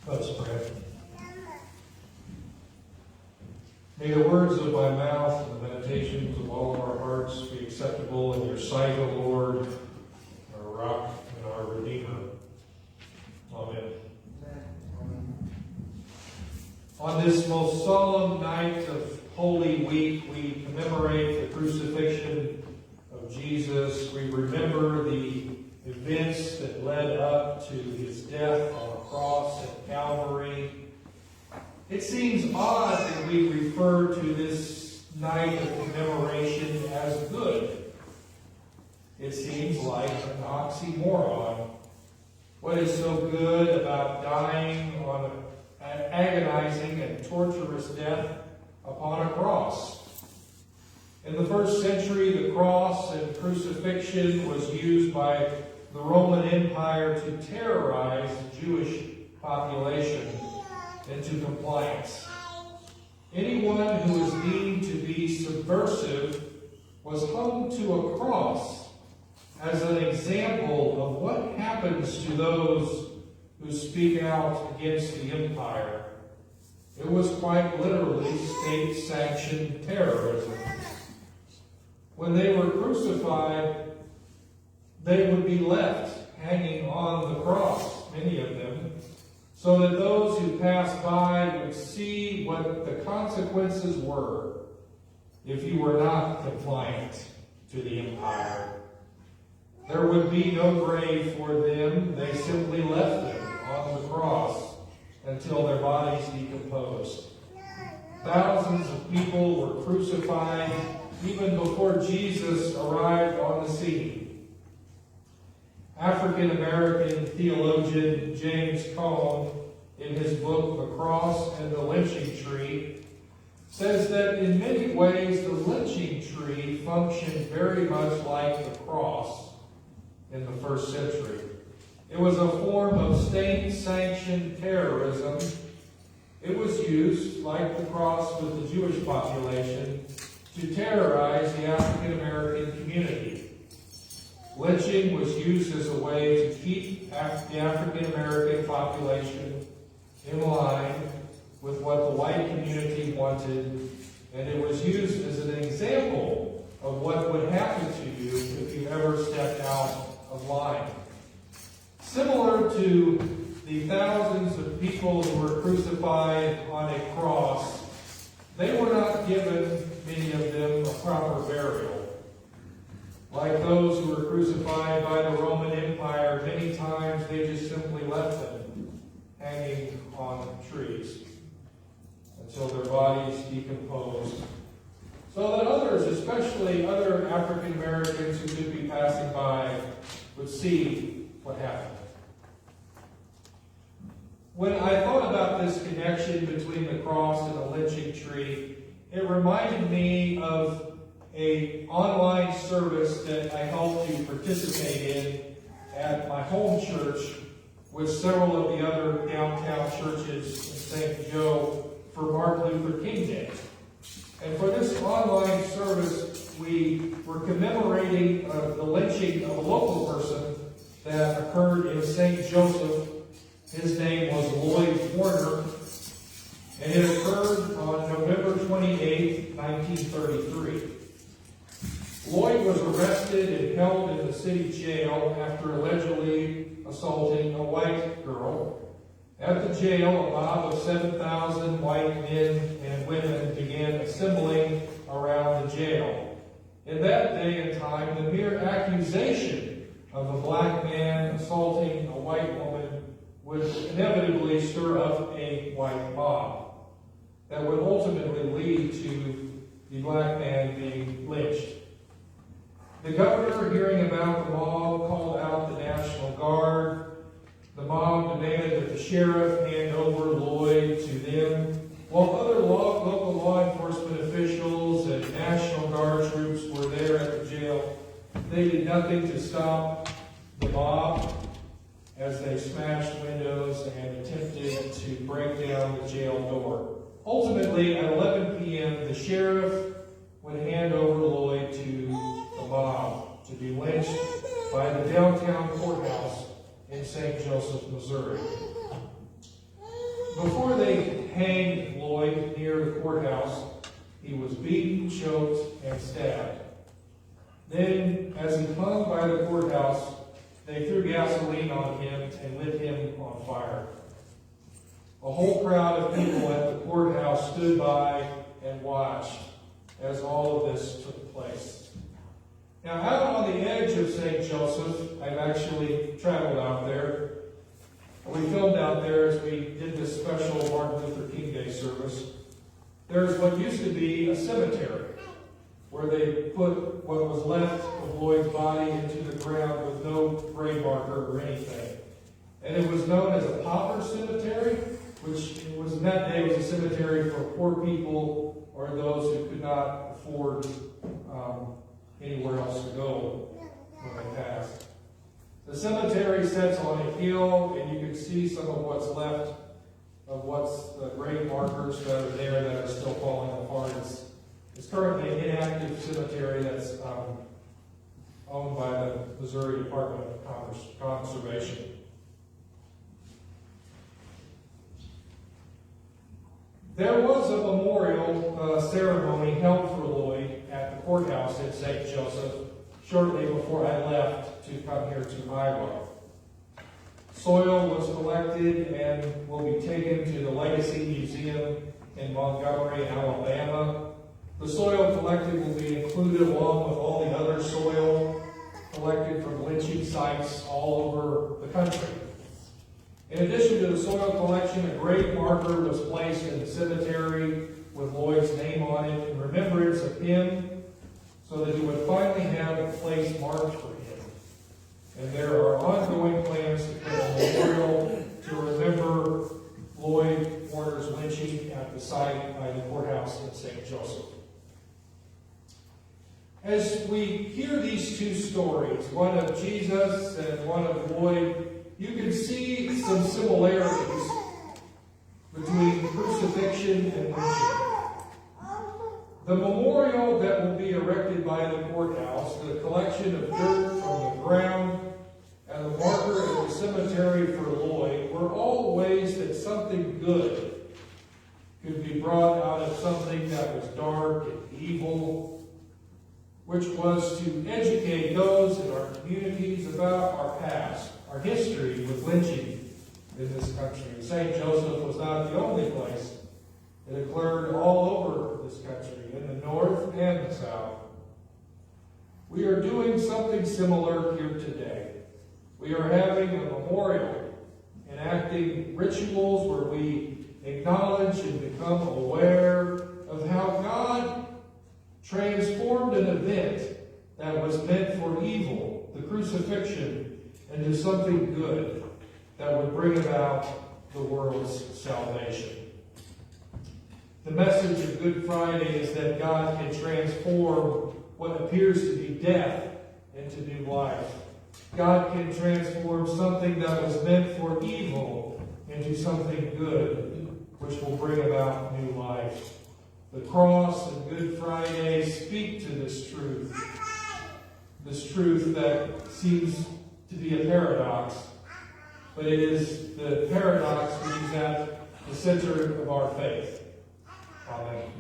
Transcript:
Let's pray. May the words of my mouth and the meditations of all of our hearts be acceptable in your sight, O Lord, our rock and our Redeemer. Amen. On this most solemn night of Holy Week, we commemorate the crucifixion of Jesus. We remember the events that led up to his death on the cross at Calvary. It seems odd that we refer to this night of commemoration as good. It seems like an oxymoron. What is so good about dying on an agonizing and torturous death upon a cross? In the first century, the cross and crucifixion was used by the Roman Empire to terrorize the Jewish population into compliance. Anyone who was deemed to be subversive was hung to a cross as an example of what happens to those who speak out against the empire. It was quite literally state-sanctioned terrorism. When they were crucified, they would be left hanging on the cross, many of them, so that those who passed by would see what the consequences were if you were not compliant to the empire. There would be no grave for them. They simply left them on the cross until their bodies decomposed. Thousands of people were crucified even before Jesus arrived on the scene. African-American theologian James Cone, in his book The Cross and the Lynching Tree, says that in many ways the lynching tree functioned very much like the cross in the first century. It was a form of state-sanctioned terrorism. It was used, like the cross with the Jewish population, to terrorize the African-American community. Lynching was used as a way to keep the African-American population in line with what the white community wanted, and it was used as an example of what would happen to you if you ever stepped out of line. Similar to the thousands of people who were crucified on a cross, they were not given, many of them, a proper burial. Like those who were crucified by the Roman Empire, many times they just simply left them hanging on trees until their bodies decomposed, so that others, especially other African Americans who could be passing by, would see what happened. When I thought about this connection between the cross and the lynching tree, it reminded me of an online service that I helped to participate in at my home church with several of the other downtown churches in St. Joe for Martin Luther King Day. And for this online service, we were commemorating the lynching of a local person that occurred in St. Joseph. His name was Lloyd Warner, and it occurred on November 28, 1933. Lloyd was arrested and held in the city jail after allegedly assaulting a white girl. At the jail, a mob of 7,000 white men and women began assembling around the jail. In that day and time, the mere accusation of a black man assaulting a white woman would inevitably stir up a white mob that would ultimately lead to the black man being lynched. The governor, hearing about the mob, called out the National Guard. The mob demanded that the sheriff hand over Lloyd to them, while other local law enforcement officials and National Guard troops were there at the jail. They did nothing to stop the mob as they smashed windows and attempted to break down the jail door. Ultimately, at 11 p.m., the sheriff would hand over Lloyd to the mob to be lynched by the downtown courthouse in St. Joseph, Missouri. Before they hanged Lloyd near the courthouse, he was beaten, choked, and stabbed. Then, as he hung by the courthouse, they threw gasoline on him and lit him on fire. A whole crowd of people at the courthouse stood by and watched as all of this took place. Now, out on the edge of St. Joseph, I've actually traveled out there. We filmed out there as we did this special Martin Luther King Day service. There's what used to be a cemetery where they put what was left of Lloyd's body into the ground with no grave marker or anything. And it was known as a pauper cemetery, which was in that day was a cemetery for poor people or those who could not afford anywhere else to go when they passed. The cemetery sits on a hill, and you can see some of what's left of what's the grave markers that are there that are still falling apart. It's currently an inactive cemetery that's owned by the Missouri Department of Conservation. There was a memorial ceremony held for Lloyd at the courthouse in St. Joseph shortly before I left to come here to Iowa. Soil was collected and will be taken to the Legacy Museum in Montgomery, Alabama. The soil collected will be included along with all the other soil collected from lynching sites all over the country. In addition to the soil collection, a grave marker was placed in the cemetery with Lloyd's name on it in remembrance of him, so that he would finally have a place marked for him. And there are ongoing plans to put a memorial to remember Lloyd Warner's lynching at the site by the courthouse in St. Joseph. As we hear these two stories, one of Jesus and one of Lloyd, you can see some similarities between crucifixion and lynching. The memorial that will be erected by the courthouse, the collection of dirt from the ground, and the marker at the cemetery for Lloyd were all ways that something good could be brought out of something that was dark and evil, which was to educate those in our communities about our past, our history with lynching in this country. St. Joseph was not the only place. It occurred all over this country, in the north and the south. We are doing something similar here today. We are having a memorial, enacting rituals where we acknowledge and become aware of how God transformed an event that was meant for evil, the crucifixion, into something good that would bring about the world's salvation. The message of Good Friday is that God can transform what appears to be death into new life. God can transform something that was meant for evil into something good, which will bring about new life. The cross and Good Friday speak to this truth that seems to be a paradox, but it is the paradox which is at the center of our faith. Amen.